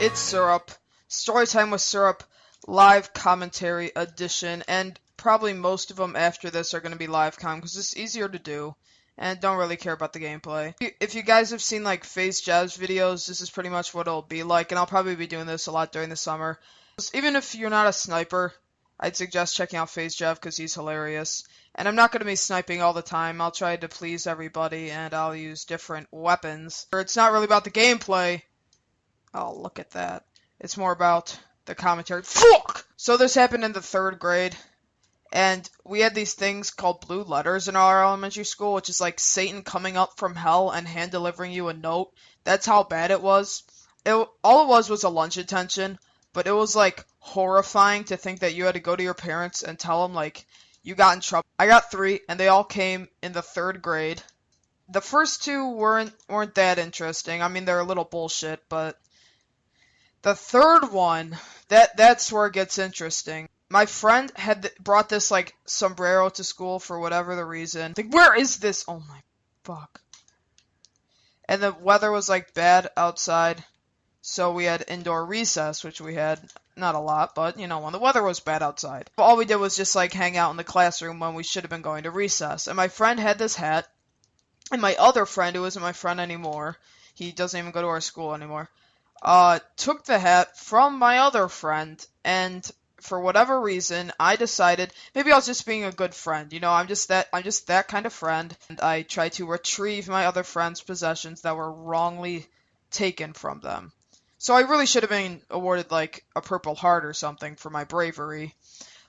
It's Syrup. Storytime with Syrup, live commentary edition, and probably most of them after this are going to be live com because it's easier to do and don't really care about the gameplay. If you guys have seen like FaZe Jazz videos, this is pretty much what it'll be like, and I'll probably be doing this a lot during the summer. Even if you're not a sniper, I'd suggest checking out FaZe Jeff because he's hilarious. And I'm not going to be sniping all the time. I'll try to please everybody, and I'll use different weapons. It's not really about the gameplay. Oh, look at that. It's more about the commentary. Fuck! So this happened in the 3rd grade, and we had these things called blue letters in our elementary school, which is like Satan coming up from hell and hand-delivering you a note. That's how bad it was. All it was a lunch attention, but it was like horrifying to think that you had to go to your parents and tell them like you got in trouble. I got 3, and they all came in the 3rd grade. The first 2 weren't that interesting. I mean, they're a little bullshit, but the 3rd one, that's where it gets interesting. My friend had brought this like sombrero to school for whatever the reason. Like, where is this? Oh my fuck. And the weather was like bad outside, so we had indoor recess, which we had not a lot, but you know, when the weather was bad outside. All we did was just like hang out in the classroom when we should have been going to recess. And my friend had this hat, and my other friend, who isn't my friend anymore, he doesn't even go to our school anymore, took the hat from my other friend, and for whatever reason, I decided maybe I was just being a good friend. You know, I'm just that kind of friend, and I tried to retrieve my other friend's possessions that were wrongly taken from them. So I really should have been awarded like a Purple Heart or something for my bravery.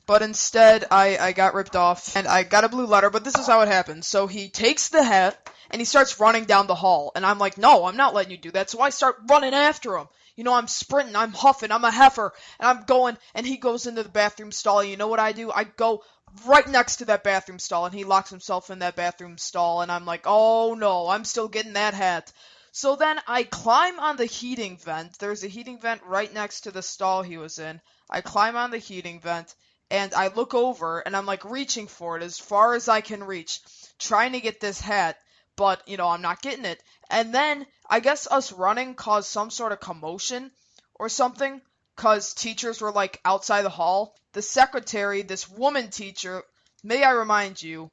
But instead, I got ripped off, and I got a blue letter, but this is how it happened. So he takes the hat, and he starts running down the hall, and I'm like, no, I'm not letting you do that, so I start running after him. You know, I'm sprinting, I'm huffing, I'm a heifer, and I'm going, and he goes into the bathroom stall, and you know what I do? I go right next to that bathroom stall, and he locks himself in that bathroom stall, and I'm like, oh no, I'm still getting that hat. So then I climb on the heating vent. There's a heating vent right next to the stall he was in. I climb on the heating vent, and I look over, and I'm like reaching for it as far as I can reach, trying to get this hat, but, you know, I'm not getting it. And then, I guess us running caused some sort of commotion or something, because teachers were, like, outside the hall. The secretary, this woman teacher, may I remind you,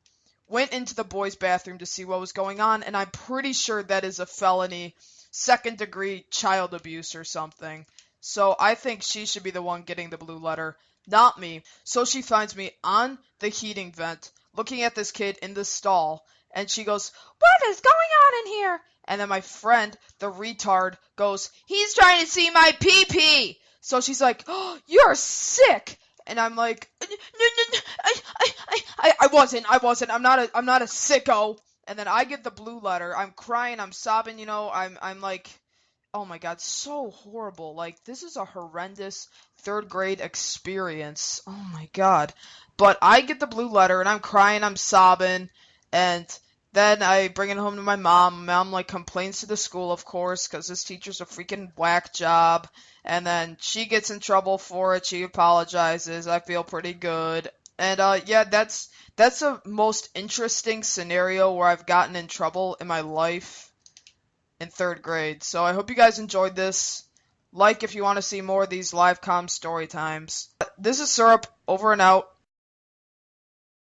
went into the boys' bathroom to see what was going on, and I'm pretty sure that is a felony, 2nd-degree child abuse or something. So I think she should be the one getting the blue letter, not me. So she finds me on the heating vent, looking at this kid in the stall, and she goes, "What is going on in here?" And then my friend, the retard, goes, "He's trying to see my pee-pee." So she's like, "Oh, you're sick." And I'm like, "No, I wasn't. I'm not a sicko." And then I get the blue letter. I'm crying. I'm sobbing. You know, I'm like, oh my god, so horrible. Like, this is a horrendous 3rd grade experience. Oh my god. But I get the blue letter, and I'm crying. I'm sobbing. And then I bring it home to my mom. Mom, like, complains to the school, of course, because this teacher's a freaking whack job. And then she gets in trouble for it. She apologizes. I feel pretty good. And, yeah, that's the most interesting scenario where I've gotten in trouble in my life in 3rd grade. So I hope you guys enjoyed this. Like if you want to see more of these live com story times. This is Syrup, over and out.